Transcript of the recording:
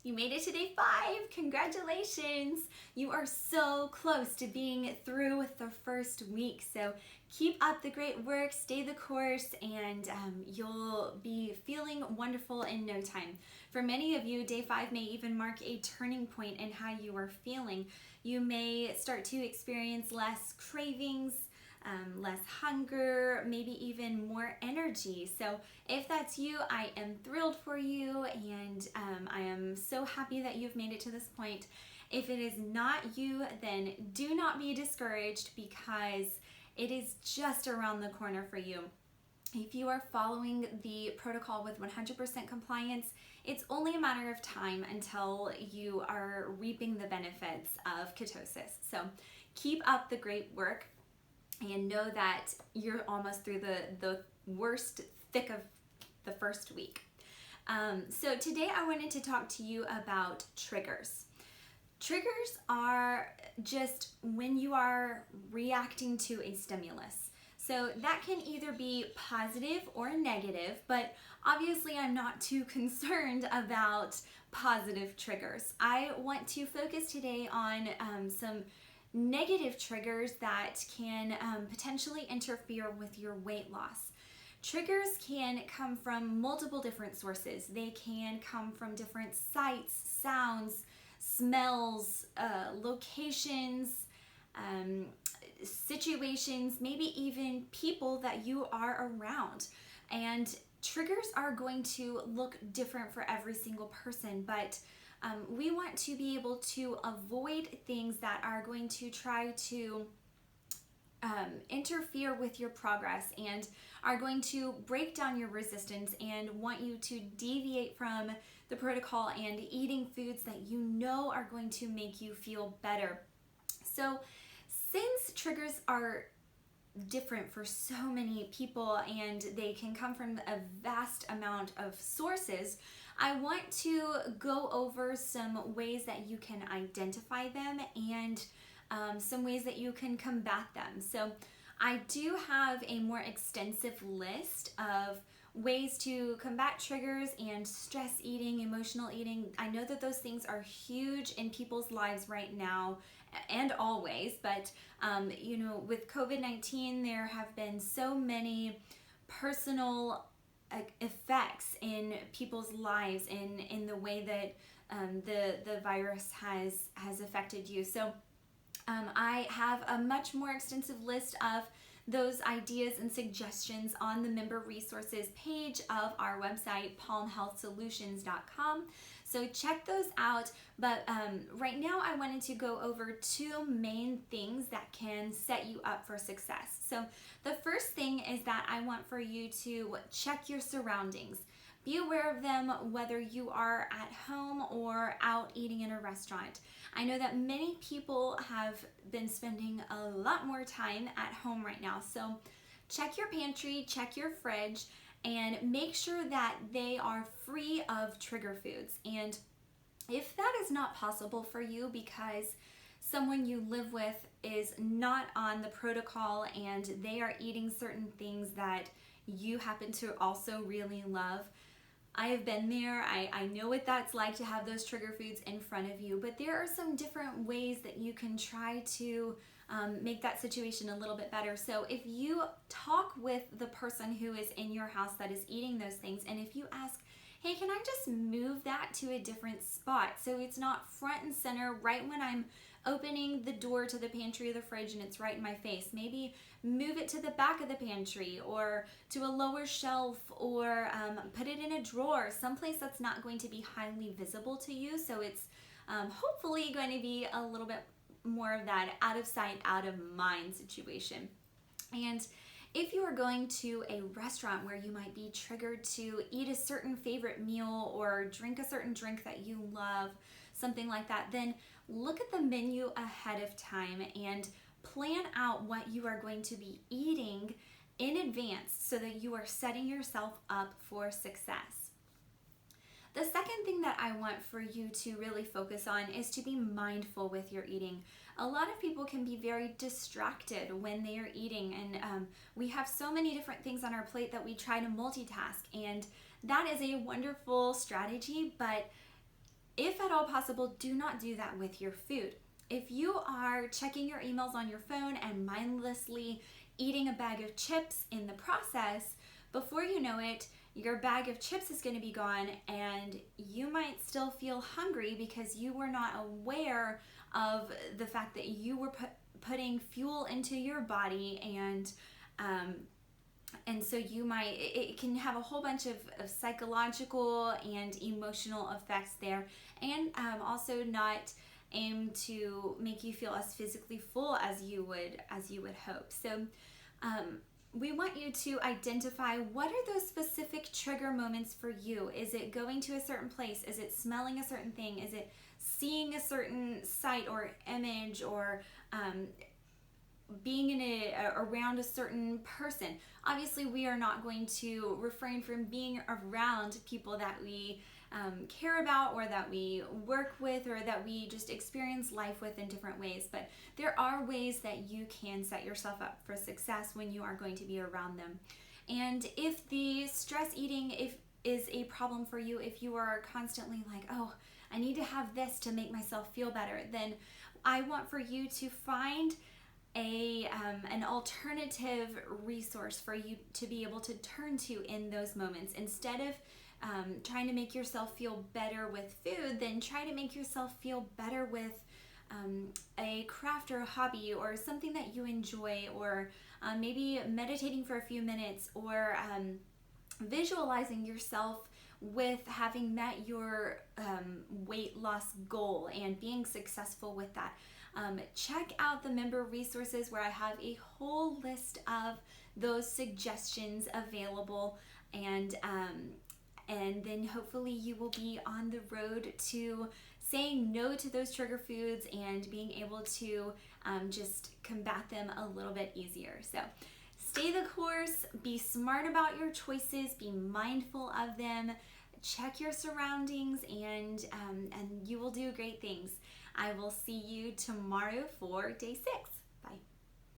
You made it to day 5. Congratulations. You are so close to being through with the first week. So keep up the great work, stay the course, and you'll be feeling wonderful in no time. For many of you, day 5 may even mark a turning point in how you are feeling. You may start to experience less cravings, less hunger, maybe even more energy. So if that's you, I am thrilled for you, and I am so happy that you've made it to this point. If it is not you, then do not be discouraged, because it is just around the corner for you. If you are following the protocol with 100% compliance, it's only a matter of time until you are reaping the benefits of ketosis. So keep up the great work, and know that you're almost through the worst thick of the first week. So today I wanted to talk to you about triggers. Triggers are just when you are reacting to a stimulus. So that can either be positive or negative, but obviously I'm not too concerned about positive triggers. I want to focus today on some negative triggers that can potentially interfere with your weight loss. Triggers can come from multiple different sources. They can come from different sights, sounds, smells, locations, situations, maybe even people that you are around. And triggers are going to look different for every single person, but we want to be able to avoid things that are going to try to interfere with your progress and are going to break down your resistance and want you to deviate from the protocol and eating foods that you know are going to make you feel better. So since triggers are different for so many people and they can come from a vast amount of sources, I want to go over some ways that you can identify them and some ways that you can combat them. So I do have a more extensive list of ways to combat triggers and stress eating, emotional eating. I know that those things are huge in people's lives right now and always, but with COVID-19, there have been so many personal effects in people's lives in the way that the virus has affected you. So I have a much more extensive list of those ideas and suggestions on the member resources page of our website, palmhealthsolutions.com. So check those out. But right now I wanted to go over 2 main things that can set you up for success. So the first thing is that I want for you to check your surroundings. Be aware of them, whether you are at home or out eating in a restaurant. I know that many people have been spending a lot more time at home right now. So check your pantry, check your fridge, and make sure that they are free of trigger foods. And if that is not possible for you because someone you live with is not on the protocol and they are eating certain things that you happen to also really love, I have been there. I know what that's like to have those trigger foods in front of you, but there are some different ways that you can try to make that situation a little bit better. So if you talk with the person who is in your house that is eating those things, and if you ask, hey, can I just move that to a different spot so it's not front and center right when I'm opening the door to the pantry or the fridge and it's right in my face? Maybe move it to the back of the pantry or to a lower shelf, or put it in a drawer, someplace that's not going to be highly visible to you. So it's hopefully going to be a little bit more of that out of sight, out of mind situation. And if you are going to a restaurant where you might be triggered to eat a certain favorite meal or drink a certain drink that you love, something like that, then look at the menu ahead of time and plan out what you are going to be eating in advance so that you are setting yourself up for success. The second thing that I want for you to really focus on is to be mindful with your eating. A lot of people can be very distracted when they are eating, and we have so many different things on our plate that we try to multitask, and that is a wonderful strategy, but if at all possible, do not do that with your food. If you are checking your emails on your phone and mindlessly eating a bag of chips in the process, before you know it, your bag of chips is going to be gone and you might still feel hungry because you were not aware of the fact that you were putting fuel into your body, and so it can have a whole bunch of psychological and emotional effects there, and also not aim to make you feel as physically full as you would hope. So we want you to identify what are those specific trigger moments for you. Is it going to a certain place? Is it smelling a certain thing? Is it seeing a certain sight or image, or being around a certain person? Obviously, we are not going to refrain from being around people that we care about, or that we work with, or that we just experience life with in different ways. But there are ways that you can set yourself up for success when you are going to be around them. And if the stress eating is a problem for you, if you are constantly like, oh, I need to have this to make myself feel better, then I want for you to find an alternative resource for you to be able to turn to in those moments. Instead of trying to make yourself feel better with food, then try to make yourself feel better with a craft or a hobby, or something that you enjoy, or maybe meditating for a few minutes, or visualizing yourself with having met your weight loss goal and being successful with that. Check out the member resources where I have a whole list of those suggestions available, and then hopefully you will be on the road to saying no to those trigger foods and being able to just combat them a little bit easier. So stay the course, be smart about your choices, be mindful of them, check your surroundings, and you will do great things. I will see you tomorrow for day 6.